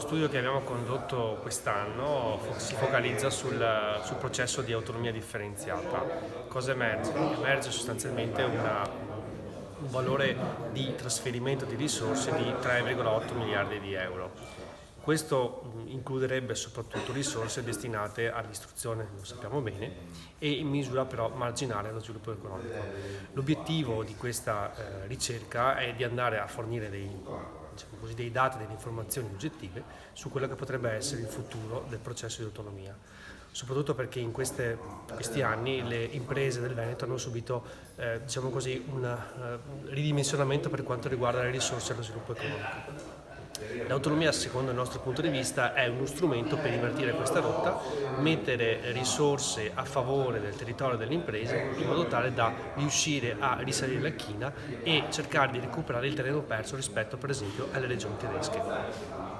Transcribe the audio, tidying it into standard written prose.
studio che abbiamo condotto quest'anno si focalizza sul processo di autonomia differenziata. Cosa emerge? Emerge sostanzialmente un valore di trasferimento di risorse di 3,8 miliardi di euro. Questo includerebbe soprattutto risorse destinate all'istruzione, lo sappiamo bene, e in misura però marginale allo sviluppo economico. L'obiettivo di questa ricerca è di andare a fornire dei dati, delle informazioni oggettive su quello che potrebbe essere il futuro del processo di autonomia, soprattutto perché in questi anni le imprese del Veneto hanno subito un ridimensionamento per quanto riguarda le risorse allo sviluppo economico. L'autonomia, secondo il nostro punto di vista, è uno strumento per invertire questa rotta, mettere risorse a favore del territorio e delle imprese in modo tale da riuscire a risalire la china e cercare di recuperare il terreno perso rispetto, per esempio, alle regioni tedesche.